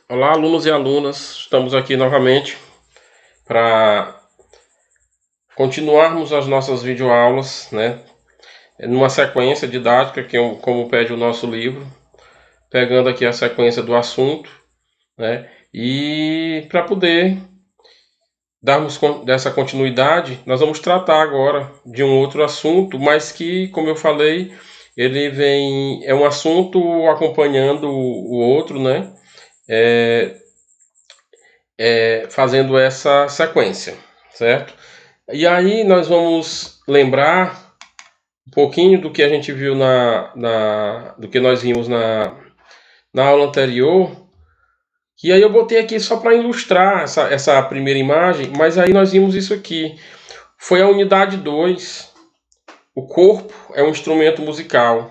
Olá, alunos e alunas, estamos aqui novamente para continuarmos as nossas videoaulas, né? Numa sequência didática, como pede o nosso livro, pegando aqui a sequência do assunto, né? E para poder darmos dessa continuidade, nós vamos tratar agora de um outro assunto, mas que, como eu falei, é um assunto acompanhando o outro, né? É, fazendo essa sequência, certo? E aí nós vamos lembrar um pouquinho do que a gente viu do que nós vimos na aula anterior. E aí eu botei aqui só para ilustrar essa primeira imagem, mas aí nós vimos isso aqui. Foi a unidade 2. O corpo é um instrumento musical.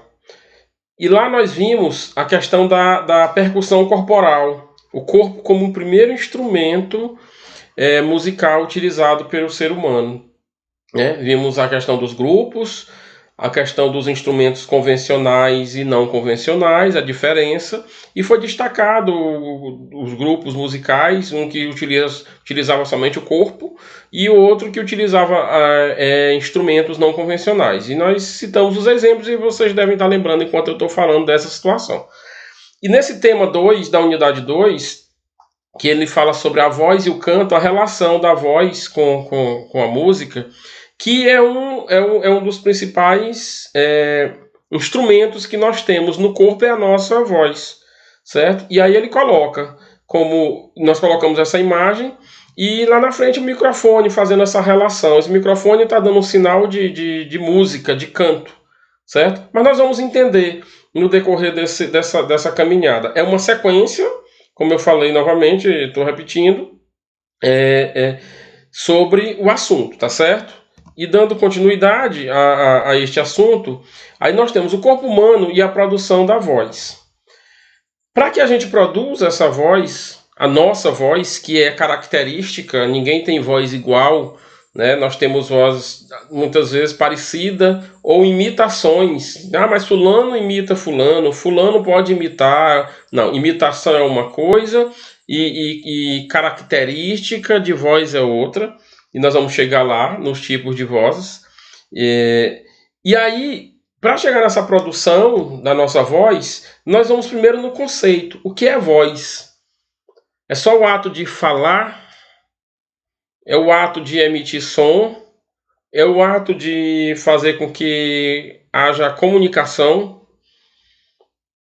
E lá nós vimos a questão da percussão corporal. O corpo como um primeiro instrumento musical utilizado pelo ser humano. Né? Vimos a questão dos grupos, a questão dos instrumentos convencionais e não convencionais, a diferença, e foi destacado os grupos musicais, um que utilizava somente o corpo e o outro que utilizava instrumentos não convencionais. E nós citamos os exemplos e vocês devem estar lembrando enquanto eu estou falando dessa situação. E nesse tema 2, da unidade 2, que ele fala sobre a voz e o canto, a relação da voz com a música, que é um dos principais instrumentos que nós temos no corpo, é a nossa voz, certo? E aí ele coloca, como nós colocamos essa imagem, e lá na frente o microfone fazendo essa relação. Esse microfone está dando um sinal de música, de canto, certo? Mas nós vamos entender no decorrer dessa caminhada. É uma sequência, como eu falei novamente, estou repetindo, sobre o assunto, tá certo? E dando continuidade a este assunto, aí nós temos o corpo humano e a produção da voz. Para que a gente produza essa voz, a nossa voz, que é característica, ninguém tem voz igual, né? Nós temos voz muitas vezes parecida ou imitações. Ah, mas fulano imita fulano, fulano pode imitar. Não, imitação é uma coisa e característica de voz é outra. E nós vamos chegar lá nos tipos de vozes. E aí, para chegar nessa produção da nossa voz, nós vamos primeiro no conceito. O que é voz? É só o ato de falar? É o ato de emitir som? É o ato de fazer com que haja comunicação?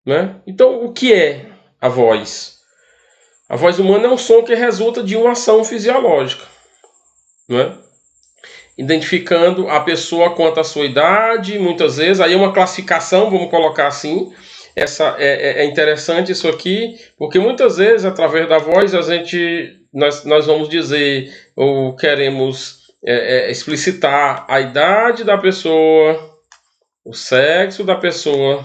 Né? Então, o que é a voz? A voz humana é um som que resulta de uma ação fisiológica. Né? Identificando a pessoa quanto à sua idade, muitas vezes, aí é uma classificação, vamos colocar assim. É interessante isso aqui, porque muitas vezes, através da voz, nós vamos dizer, ou queremos explicitar a idade da pessoa, o sexo da pessoa,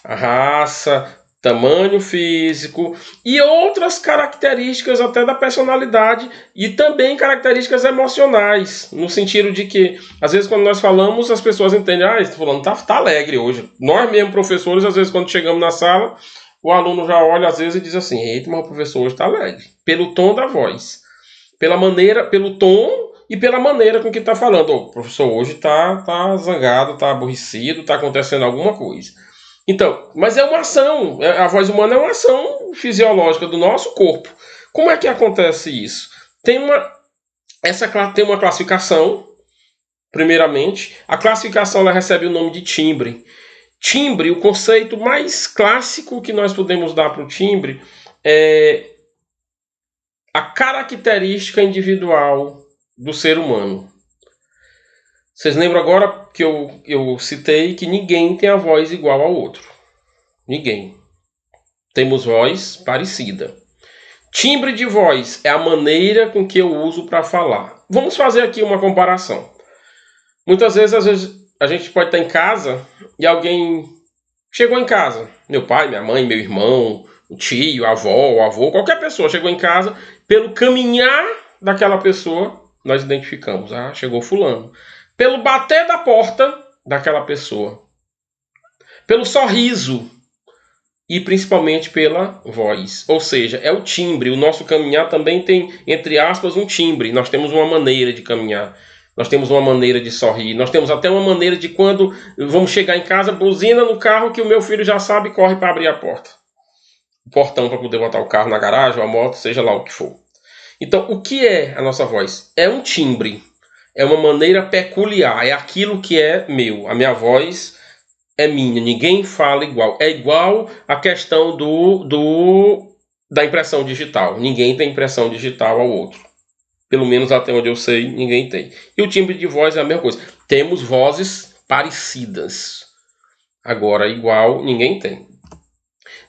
a raça, tamanho físico e outras características até da personalidade e também características emocionais, no sentido de que, às vezes, quando nós falamos, as pessoas entendem, esse fulano tá alegre hoje. Nós mesmos, professores, às vezes, quando chegamos na sala, o aluno já olha, às vezes, e diz assim, eita, mas o professor hoje está alegre. Pelo tom da voz, pela maneira, pelo tom e pela maneira com que está falando. O professor hoje tá zangado, está aborrecido, está acontecendo alguma coisa. Então, mas é uma ação, a voz humana é uma ação fisiológica do nosso corpo. Como é que acontece isso? Tem uma classificação, primeiramente. A classificação ela recebe o nome de timbre. Timbre, o conceito mais clássico que nós podemos dar para o timbre é a característica individual do ser humano. Vocês lembram agora que eu citei que ninguém tem a voz igual ao outro. Ninguém. Temos voz parecida. Timbre de voz é a maneira com que eu uso para falar. Vamos fazer aqui uma comparação. Muitas vezes, às vezes, a gente pode estar em casa e alguém chegou em casa. Meu pai, minha mãe, meu irmão, o tio, a avó, o avô, qualquer pessoa chegou em casa. Pelo caminhar daquela pessoa, nós identificamos. Ah, chegou fulano. Pelo bater da porta daquela pessoa. Pelo sorriso. e principalmente pela voz. Ou seja, é o timbre. O nosso caminhar também tem, entre aspas, um timbre. Nós temos uma maneira de caminhar. Nós temos uma maneira de sorrir. Nós temos até uma maneira de quando vamos chegar em casa, buzina no carro que o meu filho já sabe e corre para abrir a porta. O portão para poder botar o carro na garagem, ou a moto, seja lá o que for. Então, o que é a nossa voz? É um timbre. É uma maneira peculiar. É aquilo que é meu. A minha voz é minha, ninguém fala igual. É igual a questão da impressão digital. Ninguém tem impressão digital ao outro. Pelo menos até onde eu sei, ninguém tem. E o timbre de voz é a mesma coisa. Temos vozes parecidas. Agora, igual, ninguém tem.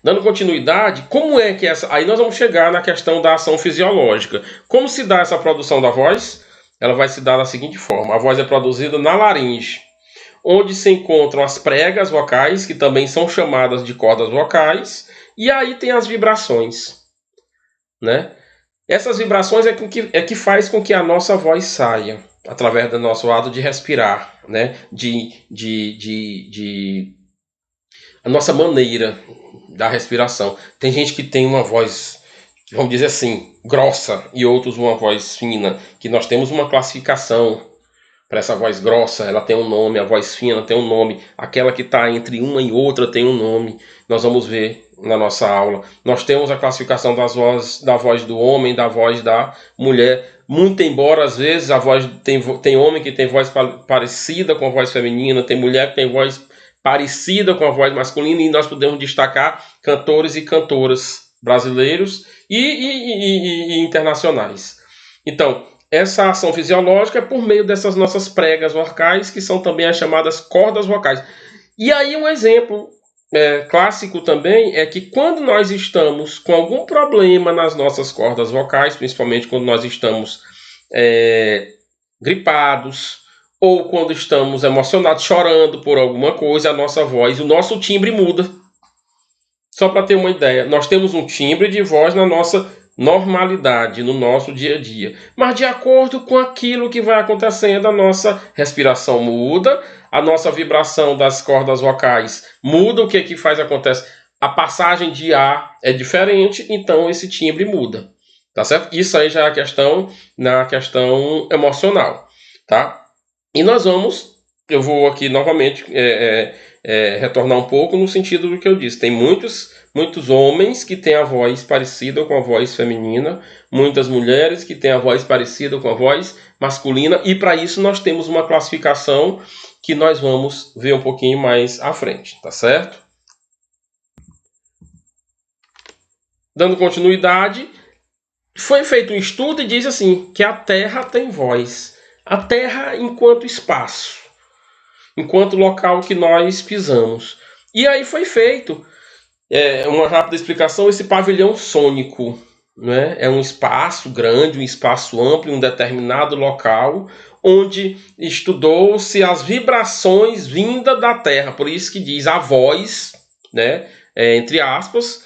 Dando continuidade, como é que essa... Aí nós vamos chegar na questão da ação fisiológica. Como se dá essa produção da voz? Ela vai se dar da seguinte forma. A voz é produzida na laringe, onde se encontram as pregas vocais, que também são chamadas de cordas vocais, e aí tem as vibrações, né? Essas vibrações é que faz com que a nossa voz saia, através do nosso ato de respirar, né? A nossa maneira da respiração. Tem gente que tem uma voz, vamos dizer assim, grossa, e outros uma voz fina, que nós temos uma classificação. Para essa voz grossa, ela tem um nome, a voz fina tem um nome, aquela que está entre uma e outra tem um nome. Nós vamos ver na nossa aula. Nós temos a classificação da voz do homem, da voz da mulher. Muito embora, às vezes, a voz tem homem que tem voz parecida com a voz feminina, tem mulher que tem voz parecida com a voz masculina, e nós podemos destacar cantores e cantoras brasileiros e internacionais. Então, essa ação fisiológica é por meio dessas nossas pregas vocais, que são também as chamadas cordas vocais. E aí um exemplo clássico também é que quando nós estamos com algum problema nas nossas cordas vocais, principalmente quando nós estamos gripados, ou quando estamos emocionados, chorando por alguma coisa, a nossa voz, o nosso timbre muda. Só para ter uma ideia, nós temos um timbre de voz na nossa normalidade, no nosso dia a dia. Mas de acordo com aquilo que vai acontecendo, a nossa respiração muda, a nossa vibração das cordas vocais muda. O que é que acontece? A passagem de ar é diferente, então esse timbre muda. Tá certo? Isso aí já é na questão emocional, tá? E eu vou aqui novamente retornar um pouco no sentido do que eu disse. Tem muitos homens que têm a voz parecida com a voz feminina, muitas mulheres que têm a voz parecida com a voz masculina, e para isso nós temos uma classificação que nós vamos ver um pouquinho mais à frente, tá certo? Dando continuidade, foi feito um estudo e diz assim, que a Terra tem voz. A Terra enquanto espaço, enquanto local que nós pisamos. E aí foi feito uma rápida explicação, esse pavilhão sônico, né? É um espaço grande, um espaço amplo, um determinado local, onde estudou-se as vibrações vindas da Terra. Por isso que diz a voz, né? Entre aspas,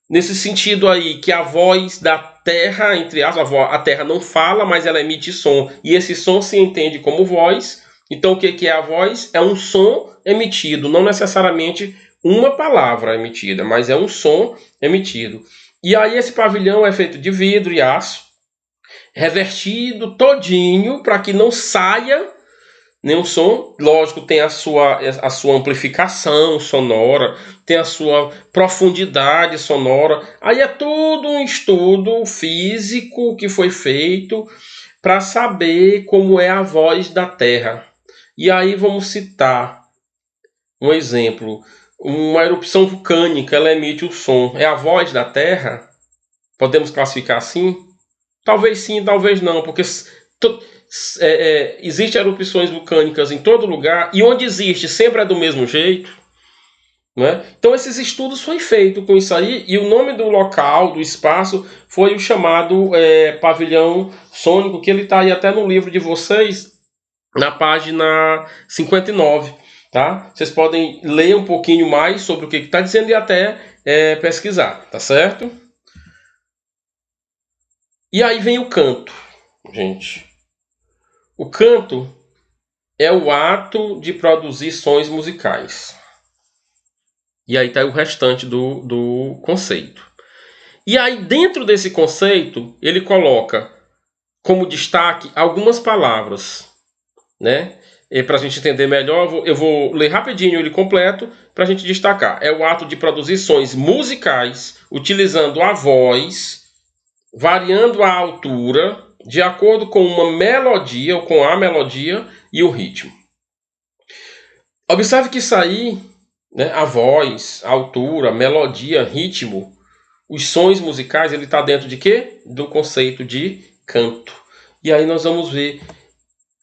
nesse sentido aí, que a voz da Terra, entre aspas, a Terra não fala, mas ela emite som, e esse som se entende como voz. Então o que é a voz? É um som emitido, não necessariamente uma palavra emitida, mas é um som emitido. E aí esse pavilhão é feito de vidro e aço, revertido todinho para que não saia nenhum som. Lógico, tem a sua amplificação sonora, tem a sua profundidade sonora. Aí é todo um estudo físico que foi feito para saber como é a voz da Terra. E aí vamos citar um exemplo. Uma erupção vulcânica, ela emite o som. É a voz da Terra? Podemos classificar assim? Talvez sim, talvez não, porque existem erupções vulcânicas em todo lugar, e onde existe sempre é do mesmo jeito, né? Então esses estudos foram feitos com isso aí, e o nome do local, do espaço, foi o chamado pavilhão sônico, que ele está aí até no livro de vocês, na página 59. Tá? Vocês podem ler um pouquinho mais sobre o que está dizendo e até pesquisar, tá certo? E aí vem o canto, gente. O canto é o ato de produzir sons musicais. E aí está o restante do conceito. E aí, dentro desse conceito, ele coloca como destaque algumas palavras, né? Para a gente entender melhor, eu vou ler rapidinho ele completo para a gente destacar. É o ato de produzir sons musicais utilizando a voz, variando a altura, de acordo com uma melodia, ou com a melodia e o ritmo. Observe que isso aí, né, a voz, a altura, a melodia, ritmo, os sons musicais, ele está dentro de quê? Do conceito de canto. E aí nós vamos ver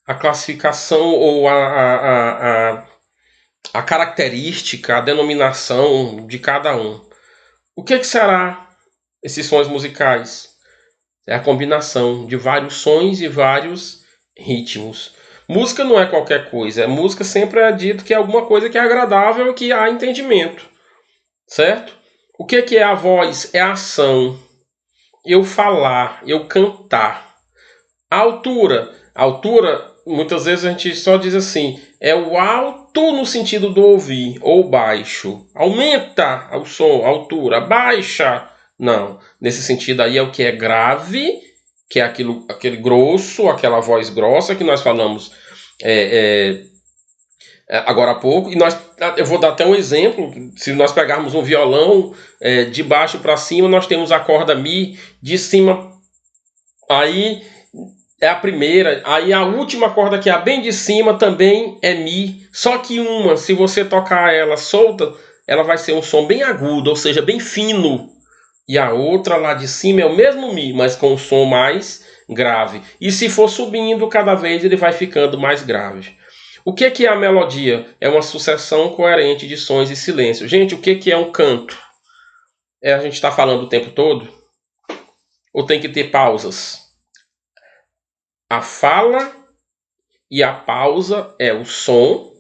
a classificação ou a característica, a denominação de cada um. O que será esses sons musicais? É a combinação de vários sons e vários ritmos. Música não é qualquer coisa. Música sempre é dito que é alguma coisa que é agradável e que há entendimento. Certo? O que é a voz? É a ação. Eu falar, eu cantar. A altura. A altura, muitas vezes a gente só diz assim, é o alto no sentido do ouvir, ou baixo. Aumenta o som, a altura. Baixa. Não. Nesse sentido aí é o que é grave, que é aquele grosso, aquela voz grossa que nós falamos agora há pouco. E eu vou dar até um exemplo. Se nós pegarmos um violão de baixo para cima, nós temos a corda Mi, de cima aí é a primeira, aí a última corda que é a bem de cima também é Mi, só que uma, se você tocar ela solta, ela vai ser um som bem agudo, ou seja, bem fino, e a outra lá de cima é o mesmo Mi, mas com um som mais grave, e se for subindo, cada vez ele vai ficando mais grave. O que é a melodia? É uma sucessão coerente de sons e silêncios. Gente, o que é um canto? A gente está falando o tempo todo? Ou tem que ter pausas? A fala e a pausa é o som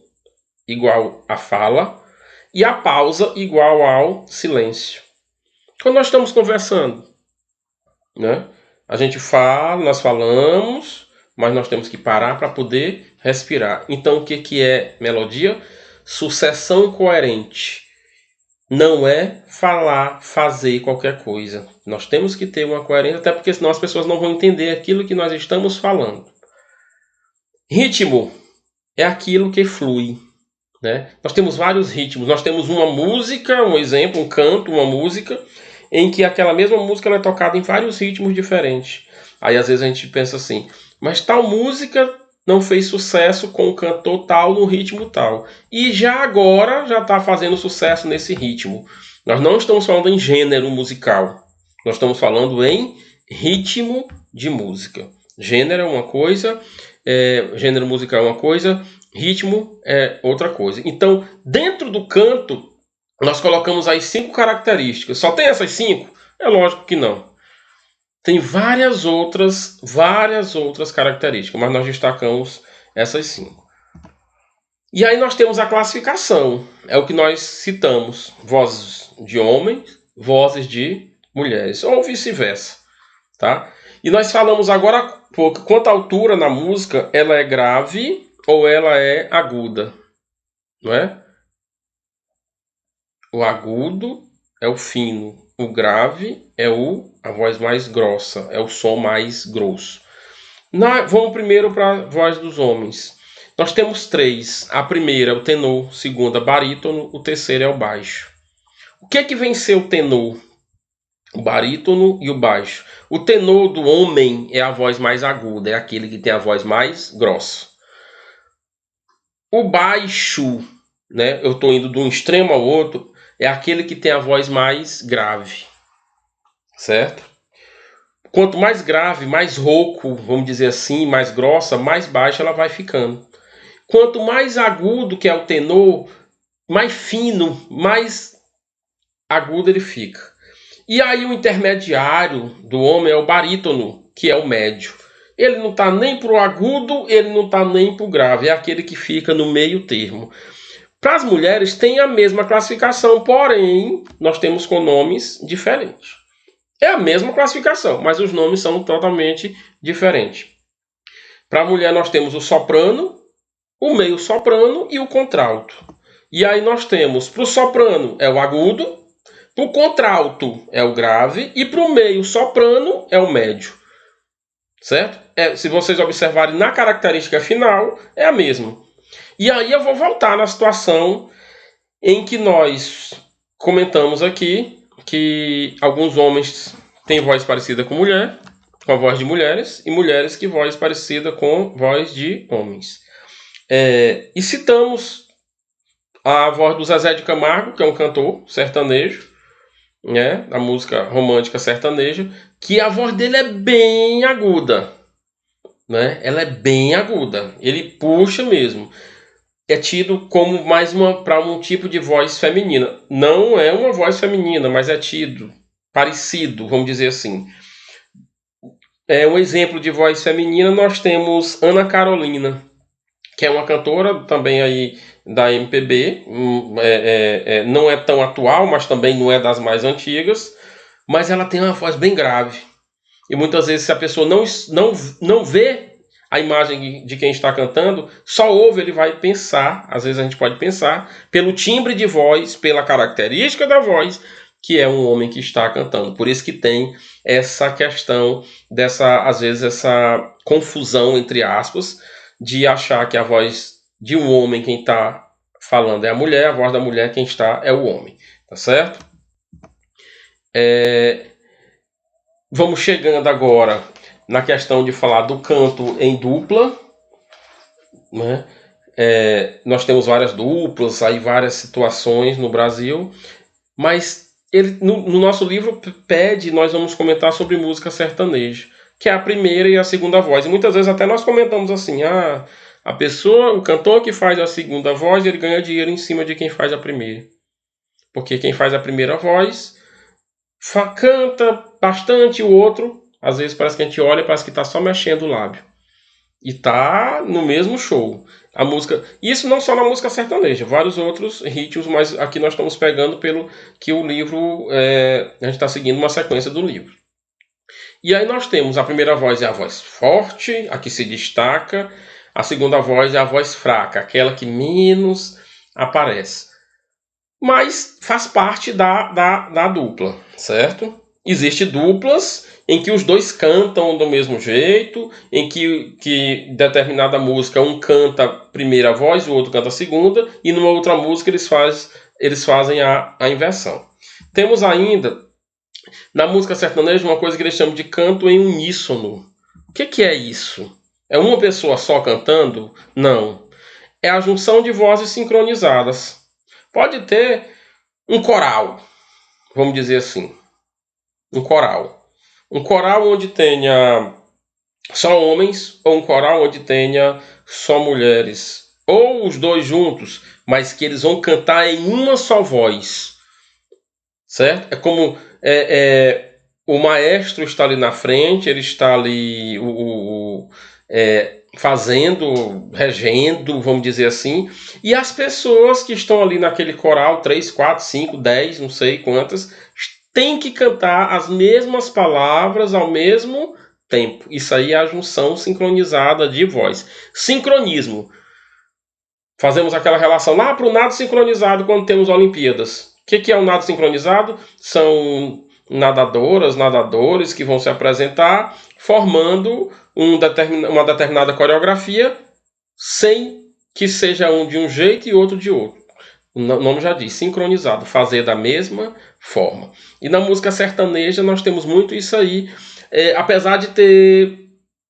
igual à fala e a pausa igual ao silêncio. Quando nós estamos conversando, né? A gente fala, nós falamos, mas nós temos que parar para poder respirar. Então o que é melodia? Sucessão coerente. Não é falar, fazer qualquer coisa. Nós temos que ter uma coerência, até porque senão as pessoas não vão entender aquilo que nós estamos falando. Ritmo é aquilo que flui, né? Nós temos vários ritmos. Nós temos uma música, um exemplo, um canto, uma música, em que aquela mesma música ela é tocada em vários ritmos diferentes. Aí às vezes a gente pensa assim, mas tal música não fez sucesso com o cantor tal no ritmo tal. E já agora já está fazendo sucesso nesse ritmo. Nós não estamos falando em gênero musical. Nós estamos falando em ritmo de música. Gênero é uma coisa, gênero musical é uma coisa, ritmo é outra coisa. Então, dentro do canto, nós colocamos aí 5 características. Só tem essas 5? É lógico que não. Tem várias outras características, mas nós destacamos essas 5. E aí nós temos a classificação. É o que nós citamos. Vozes de homens, vozes de mulheres, ou vice-versa. Tá? E nós falamos agora quanto à altura na música, ela é grave ou ela é aguda. Não é? O agudo é o fino. O grave é a voz mais grossa, é o som mais grosso. Vamos primeiro para a voz dos homens. Nós temos 3. A primeira é o tenor, a segunda barítono, o terceiro é o baixo. O que vem ser o tenor? O barítono e o baixo. O tenor do homem é a voz mais aguda, é aquele que tem a voz mais grossa. O baixo, né, eu estou indo de um extremo ao outro, é aquele que tem a voz mais grave, certo? Quanto mais grave, mais rouco, vamos dizer assim, mais grossa, mais baixa ela vai ficando. Quanto mais agudo, que é o tenor, mais fino, mais agudo ele fica. E aí o intermediário do homem é o barítono, que é o médio. Ele não está nem para o agudo, ele não está nem para o grave, é aquele que fica no meio termo. Para as mulheres tem a mesma classificação, porém nós temos com nomes diferentes. É a mesma classificação, mas os nomes são totalmente diferentes. Para a mulher nós temos o soprano, o meio soprano e o contralto. E aí nós temos, para o soprano é o agudo, para o contralto é o grave e para o meio soprano é o médio. Certo? Se vocês observarem na característica final, é a mesma. E aí eu vou voltar na situação em que nós comentamos aqui que alguns homens têm voz parecida com mulher, com a voz de mulheres, e mulheres que voz parecida com voz de homens. E citamos a voz do Zezé de Camargo, que é um cantor sertanejo, né, da música romântica sertaneja, que a voz dele é bem aguda. Né? Ela é bem aguda. Ele puxa mesmo. É tido como mais para um tipo de voz feminina. Não é uma voz feminina, mas é tido parecido, vamos dizer assim. Um exemplo de voz feminina, nós temos Ana Carolina, que é uma cantora também aí da MPB. Não é tão atual, mas também não é das mais antigas. Mas ela tem uma voz bem grave. E muitas vezes, se a pessoa não vê a imagem de quem está cantando, só ouve, ele vai pensar, às vezes a gente pode pensar, pelo timbre de voz, pela característica da voz, que é um homem que está cantando. Por isso que tem essa questão às vezes, essa confusão, entre aspas, de achar que a voz de um homem, quem está falando é a mulher, a voz da mulher, quem está é o homem. Tá certo? Vamos chegando agora na questão de falar do canto em dupla, né? Nós temos várias duplas, aí várias situações no Brasil, mas ele, no nosso livro pede, nós vamos comentar sobre música sertaneja, que é a primeira e a segunda voz. E muitas vezes até nós comentamos assim, a pessoa, o cantor que faz a segunda voz, ele ganha dinheiro em cima de quem faz a primeira. Porque quem faz a primeira voz canta bastante, o outro, às vezes parece que a gente olha e parece que está só mexendo o lábio. E tá no mesmo show. A música, isso não só na música sertaneja, vários outros ritmos, mas aqui nós estamos pegando pelo que o livro, a gente está seguindo uma sequência do livro. E aí nós temos a primeira voz é a voz forte, a que se destaca. A segunda voz é a voz fraca, aquela que menos aparece. Mas faz parte da dupla, certo? Existem duplas em que os dois cantam do mesmo jeito, em que determinada música um canta a primeira voz, o outro canta a segunda, e numa outra música eles fazem a inversão. Temos ainda, na música sertaneja, uma coisa que eles chamam de canto em uníssono. O que é isso? É uma pessoa só cantando? Não. É a junção de vozes sincronizadas. Pode ter um coral, vamos dizer assim. Um coral. Um coral onde tenha só homens, ou um coral onde tenha só mulheres. Ou os dois juntos, mas que eles vão cantar em uma só voz. Certo? É como o maestro está ali na frente, ele está ali fazendo, regendo, vamos dizer assim, e as pessoas que estão ali naquele coral, 3, 4, 5, 10, não sei quantas, têm que cantar as mesmas palavras ao mesmo tempo. Isso aí é a junção sincronizada de voz. Sincronismo. Fazemos aquela relação lá para o nado sincronizado quando temos Olimpíadas. O que é o nado sincronizado? São nadadoras, nadadores que vão se apresentar formando uma determinada coreografia sem que seja um de um jeito e outro de outro. O nome já diz, sincronizado, fazer da mesma forma. E na música sertaneja nós temos muito isso aí, apesar de ter,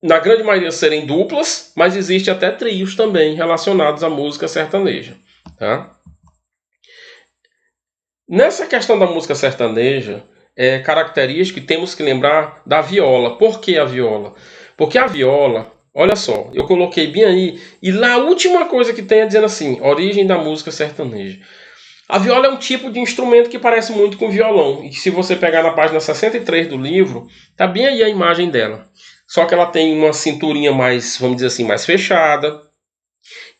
na grande maioria, serem duplas, mas existe até trios também relacionados à música sertaneja. Tá? Nessa questão da música sertaneja, é característico e temos que lembrar da viola. Por que a viola? Porque a viola, olha só, eu coloquei bem aí, e lá a última coisa que tem é dizendo assim, origem da música sertaneja. A viola é um tipo de instrumento que parece muito com violão, e se você pegar na página 63 do livro, tá bem aí a imagem dela. Só que ela tem uma cinturinha mais, vamos dizer assim, mais fechada.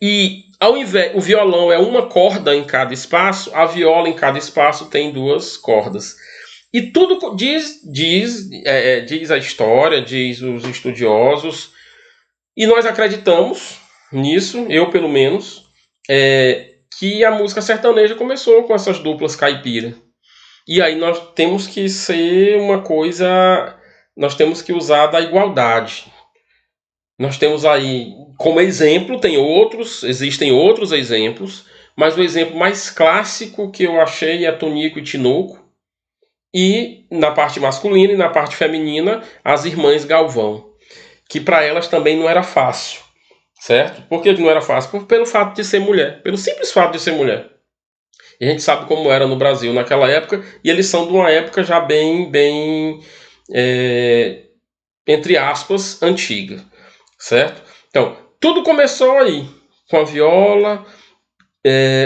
E ao invés, o violão é uma corda em cada espaço, a viola em cada espaço tem 2 cordas. E tudo diz a história, diz os estudiosos, e nós acreditamos nisso, eu pelo menos, que a música sertaneja começou com essas duplas caipira. E aí nós temos que ser uma coisa, nós temos que usar da igualdade. Nós temos aí, como exemplo, existem outros exemplos, mas o exemplo mais clássico que eu achei é Tonico e Tinoco, e na parte masculina e na parte feminina, as irmãs Galvão, que para elas também não era fácil, certo? Por que não era fácil? Pelo fato de ser mulher, pelo simples fato de ser mulher. E a gente sabe como era no Brasil naquela época, e eles são de uma época já bem, entre aspas, antiga, certo? Então, tudo começou aí, com a viola.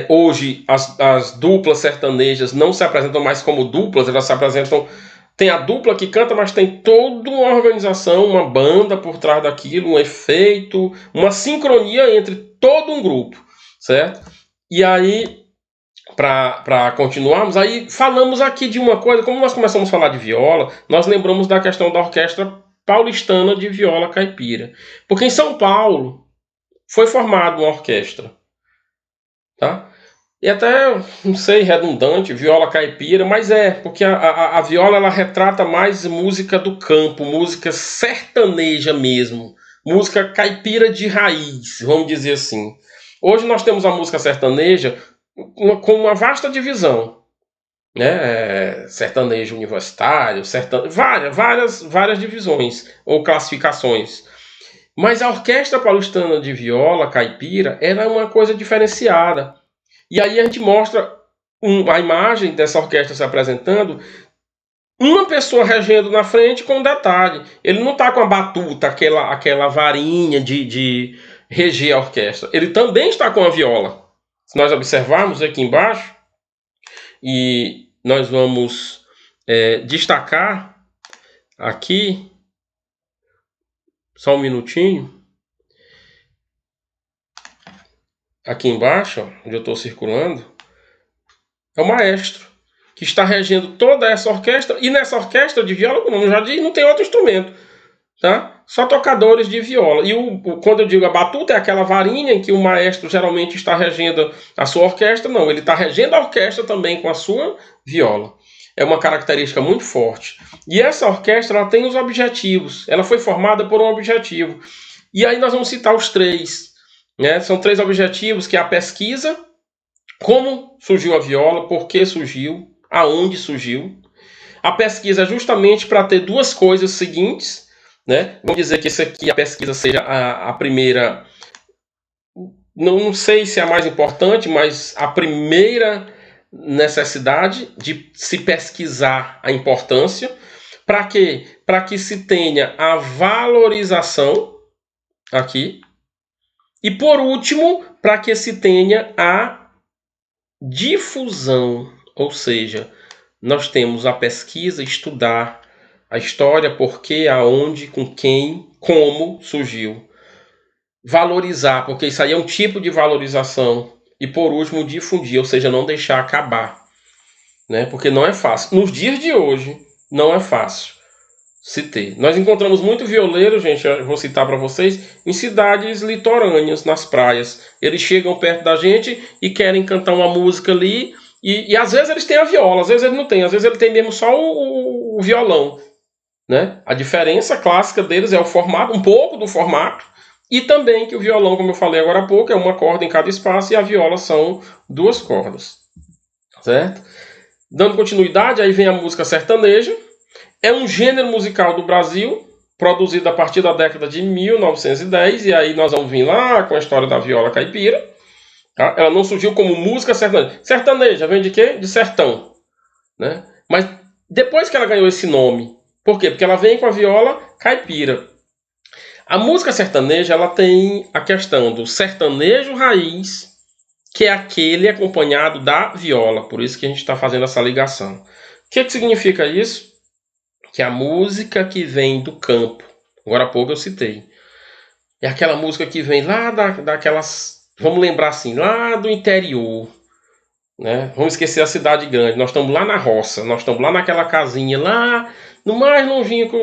Hoje, as duplas sertanejas não se apresentam mais como duplas, elas se apresentam... Tem a dupla que canta, mas tem toda uma organização, uma banda por trás daquilo, um efeito, uma sincronia entre todo um grupo, certo? E aí, para continuarmos, aí falamos aqui de uma coisa, como nós começamos a falar de viola, nós lembramos da questão da Orquestra Paulistana de Viola Caipira. Porque em São Paulo foi formada uma orquestra, tá? E até, não sei, redundante, viola caipira, mas porque a viola ela retrata mais música do campo, música sertaneja mesmo, música caipira de raiz, vamos dizer assim. Hoje nós temos a música sertaneja com uma vasta divisão, né? Sertanejo universitário, várias divisões ou classificações. Mas a Orquestra Paulistana de Viola Caipira era uma coisa diferenciada. E aí a gente mostra a imagem dessa orquestra se apresentando, uma pessoa regendo na frente com um detalhe. Ele não está com a batuta, aquela varinha de reger a orquestra. Ele também está com a viola. Se nós observarmos aqui embaixo, e nós vamos destacar aqui, só um minutinho, aqui embaixo, ó, onde eu estou circulando, é o maestro, que está regendo toda essa orquestra, e nessa orquestra de viola, como eu já disse, não tem outro instrumento, tá? Só tocadores de viola. E quando eu digo a batuta, é aquela varinha em que o maestro geralmente está regendo a sua orquestra. Não, ele está regendo a orquestra também com a sua viola. É uma característica muito forte. E essa orquestra ela tem os objetivos. Ela foi formada por um objetivo. E aí nós vamos citar os três, né? São três objetivos, que é a pesquisa, como surgiu a viola, por que surgiu, aonde surgiu. A pesquisa é justamente para ter duas coisas seguintes, né? Vamos dizer que esse aqui, a pesquisa, seja a primeira, não sei se é a mais importante, mas a primeira necessidade de se pesquisar a importância. Para quê? Para que se tenha a valorização aqui. E por último, para que se tenha a difusão, ou seja, nós temos a pesquisa, estudar a história, por quê, aonde, com quem, como surgiu. Valorizar, porque isso aí é um tipo de valorização. E por último, difundir, ou seja, não deixar acabar, né? Porque não é fácil. Nos dias de hoje, não é fácil se ter. Nós encontramos muito violeiro, gente, eu vou citar para vocês, em cidades litorâneas, nas praias. Eles chegam perto da gente e querem cantar uma música ali, e às vezes eles têm a viola, às vezes ele não tem, às vezes ele tem mesmo só o violão, né? A diferença clássica deles é o formato, um pouco do formato, e também que o violão, como eu falei agora há pouco, é uma corda em cada espaço e a viola são duas cordas, certo? Dando continuidade, aí vem a música sertaneja. É um gênero musical do Brasil, produzido a partir da década de 1910, e aí nós vamos vir lá com a história da viola caipira. Tá? Ela não surgiu como música sertaneja. Sertaneja vem de quê? De sertão, né? Mas depois que ela ganhou esse nome, por quê? Porque ela vem com a viola caipira. A música sertaneja ela tem a questão do sertanejo raiz, que é aquele acompanhado da viola. Por isso que a gente está fazendo essa ligação. O que significa isso? Que a música que vem do campo, agora há pouco eu citei, é aquela música que vem lá daquelas, vamos lembrar assim, lá do interior, né? Vamos esquecer a cidade grande, nós estamos lá na roça, nós estamos lá naquela casinha, lá no mais longínquo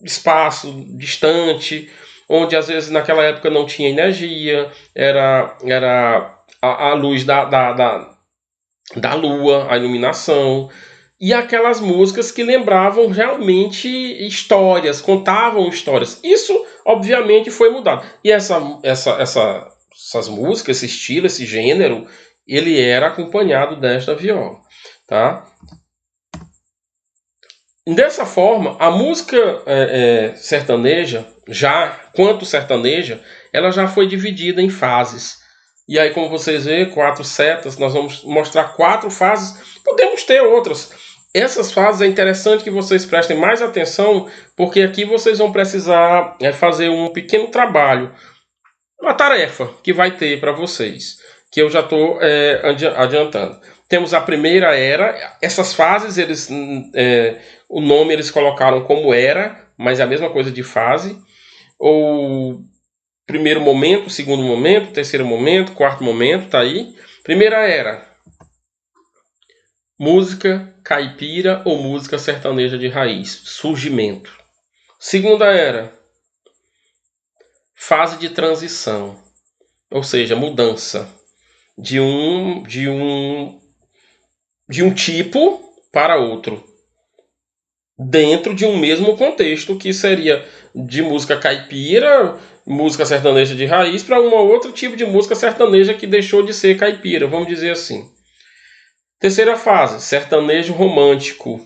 espaço, distante, onde às vezes naquela época não tinha energia, era a luz da lua, a iluminação, e aquelas músicas que lembravam realmente histórias, contavam histórias. Isso, obviamente, foi mudado. E essas músicas, esse estilo, esse gênero, ele era acompanhado desta viola, tá? Dessa forma, a música sertaneja, já quanto sertaneja, ela já foi dividida em fases. E aí, como vocês veem, 4 setas, nós vamos mostrar 4 fases. Podemos ter outras. Essas fases é interessante que vocês prestem mais atenção, porque aqui vocês vão precisar fazer um pequeno trabalho, uma tarefa que vai ter para vocês, que eu já estou adiantando. Temos a primeira era, essas fases, o nome eles colocaram como era, mas é a mesma coisa de fase, ou primeiro momento, segundo momento, terceiro momento, quarto momento, tá aí. Primeira era, música caipira ou música sertaneja de raiz, surgimento. Segunda era, fase de transição, ou seja, mudança de um tipo para outro, dentro de um mesmo contexto, que seria de música caipira, música sertaneja de raiz, para um outro tipo de música sertaneja que deixou de ser caipira, vamos dizer assim. Terceira fase, sertanejo romântico.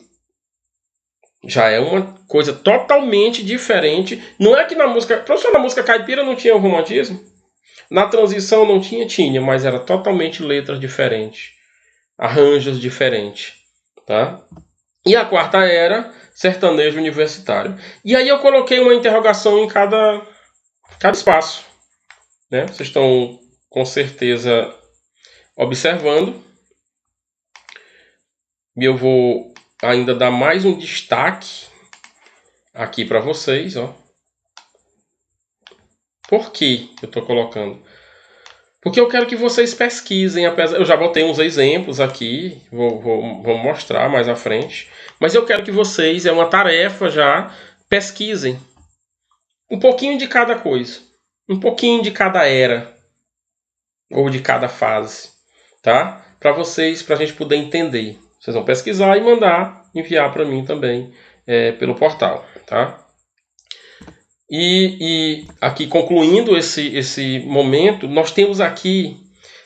Já é uma coisa totalmente diferente. Não é que na música... Professor, na música caipira não tinha o romantismo? Na transição não tinha? Tinha, mas era totalmente letras diferentes. Arranjos diferentes. Tá? E a quarta era sertanejo universitário. E aí eu coloquei uma interrogação em cada espaço. Né? Vocês estão com certeza observando. E eu vou ainda dar mais um destaque aqui para vocês. Ó. Por que eu estou colocando? Porque eu quero que vocês pesquisem. Eu já botei uns exemplos aqui, vou mostrar mais à frente. Mas eu quero que vocês, é uma tarefa já, pesquisem um pouquinho de cada coisa. Um pouquinho de cada era. Ou de cada fase. Tá? Para vocês, para a gente poder entender. Vocês vão pesquisar e mandar, enviar para mim também pelo portal, tá? E aqui, concluindo esse momento, nós temos aqui...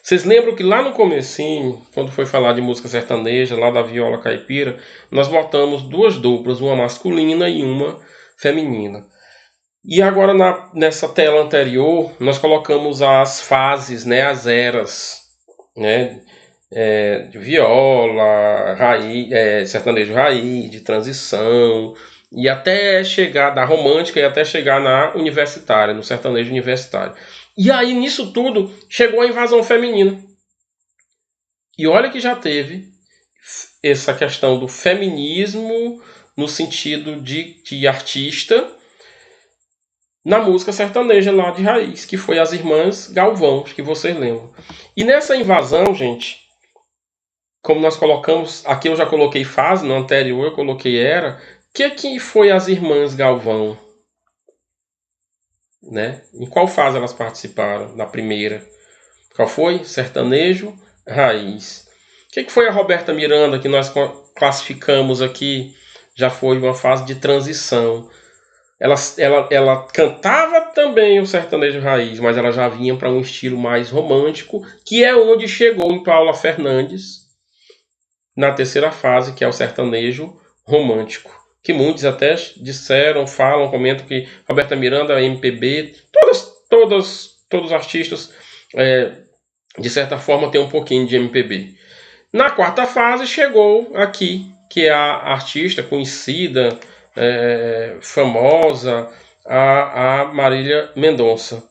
Vocês lembram que lá no comecinho, quando foi falar de música sertaneja, lá da viola caipira, nós botamos 2 duplas, uma masculina e uma feminina. E agora, nessa tela anterior, nós colocamos as fases, né, as eras, né? De viola, raiz, sertanejo raiz, de transição, e até chegar da romântica e até chegar na universitária, no sertanejo universitário. E aí, nisso tudo, chegou a invasão feminina. E olha que já teve essa questão do feminismo no sentido de artista na música sertaneja lá de raiz, que foi as Irmãs Galvão, que vocês lembram. E nessa invasão, gente, como nós colocamos, aqui eu já coloquei fase, no anterior eu coloquei era, o que foi as Irmãs Galvão? Né? Em qual fase elas participaram? Na primeira. Qual foi? Sertanejo, raiz. O que foi a Roberta Miranda, que nós classificamos aqui? Já foi uma fase de transição. Ela cantava também o sertanejo raiz, mas ela já vinha para um estilo mais romântico, que é onde chegou em Paula Fernandes, na terceira fase, que é o sertanejo romântico. Que muitos até disseram, falam, comentam que Roberta Miranda, MPB, todos os artistas, de certa forma, tem um pouquinho de MPB. Na quarta fase chegou aqui, que é a artista conhecida, famosa, a Marília Mendonça.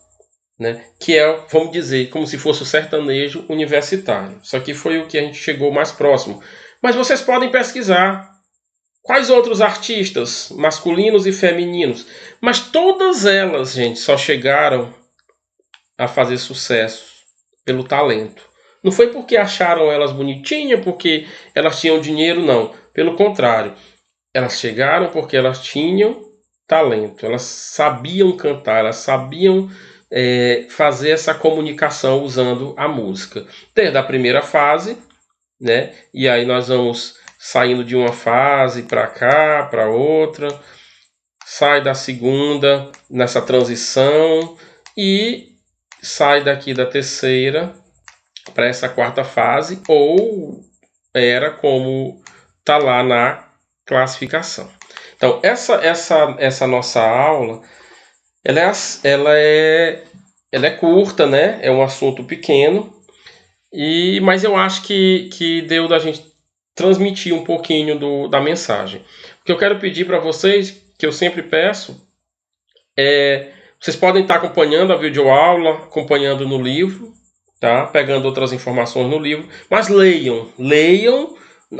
Né? Que é, vamos dizer, como se fosse o sertanejo universitário. Isso aqui foi o que a gente chegou mais próximo. Mas vocês podem pesquisar quais outros artistas, masculinos e femininos. Mas todas elas, gente, só chegaram a fazer sucesso pelo talento. Não foi porque acharam elas bonitinhas, porque elas tinham dinheiro, não. Pelo contrário, elas chegaram porque elas tinham talento. Elas sabiam cantar, elas sabiam fazer essa comunicação usando a música. Desde a primeira fase, né? E aí nós vamos saindo de uma fase para cá, para outra, sai da segunda nessa transição e sai daqui da terceira para essa quarta fase, ou era como tá lá na classificação. Então essa nossa aula ela é curta, né? É um assunto pequeno, mas eu acho que deu da gente transmitir um pouquinho da mensagem. O que eu quero pedir para vocês, que eu sempre peço, vocês podem estar acompanhando a videoaula, acompanhando no livro, tá? Pegando outras informações no livro, mas leiam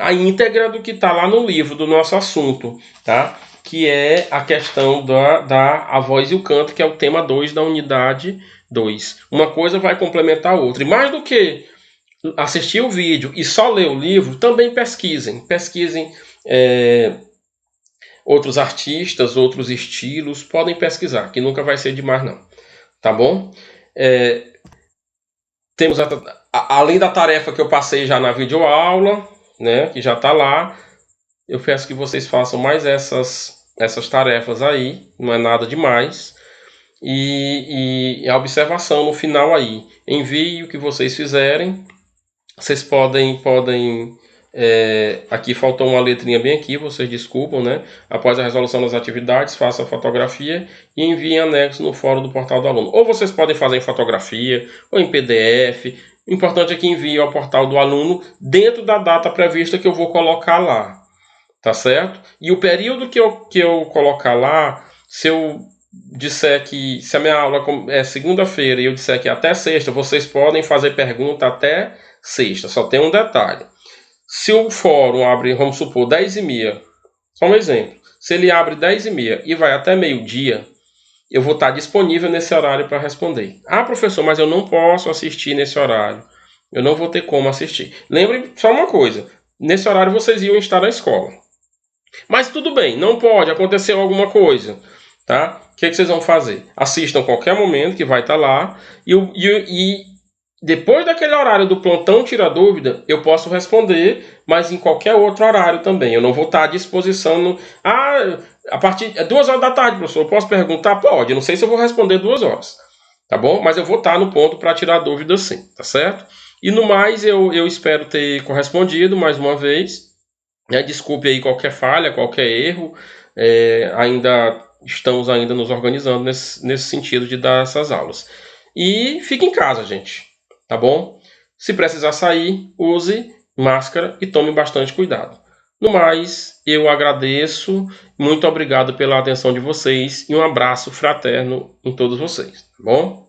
a íntegra do que está lá no livro, do nosso assunto, tá? Que é a questão da voz e o canto, que é o tema 2 da unidade 2. Uma coisa vai complementar a outra. E mais do que assistir o vídeo e só ler o livro, também pesquisem outros artistas, outros estilos, podem pesquisar, que nunca vai ser demais não, tá bom? Temos além da tarefa que eu passei já na videoaula, né, que já está lá, eu peço que vocês façam mais essas tarefas aí, não é nada demais, e a observação no final aí, envie o que vocês fizerem. Vocês podem aqui faltou uma letrinha bem aqui, vocês desculpam, né? Após a resolução das atividades, faça a fotografia e enviem anexo no fórum do portal do aluno. Ou vocês podem fazer em fotografia, ou em PDF. O importante é que envie ao portal do aluno dentro da data prevista que eu vou colocar lá. Tá certo? E o período que eu colocar lá, se eu disser que, se a minha aula é segunda-feira e eu disser que até sexta, vocês podem fazer pergunta até sexta. Só tem um detalhe. Se o fórum abre, vamos supor, 10h30, só um exemplo. Se ele abre 10h30 e vai até meio-dia, eu vou estar disponível nesse horário para responder. Ah, professor, mas eu não posso assistir nesse horário. Eu não vou ter como assistir. Lembre só uma coisa. Nesse horário vocês iam estar na escola. Mas tudo bem, não pode, aconteceu alguma coisa, tá? O que vocês vão fazer? Assistam a qualquer momento, que vai estar lá, e depois daquele horário do plantão tira dúvida, eu posso responder, mas em qualquer outro horário também. Eu não vou estar à disposição. A partir de 2h da tarde, professor, eu posso perguntar? Pode, eu não sei se eu vou responder 2 horas, tá bom? Mas eu vou estar no ponto para tirar dúvida sim, tá certo? E no mais, eu espero ter correspondido mais uma vez. Desculpe aí qualquer falha, qualquer erro. Estamos ainda nos organizando nesse sentido de dar essas aulas. E fique em casa, gente. Tá bom? Se precisar sair, use máscara e tome bastante cuidado. No mais, eu agradeço. Muito obrigado pela atenção de vocês e um abraço fraterno em todos vocês. Tá bom?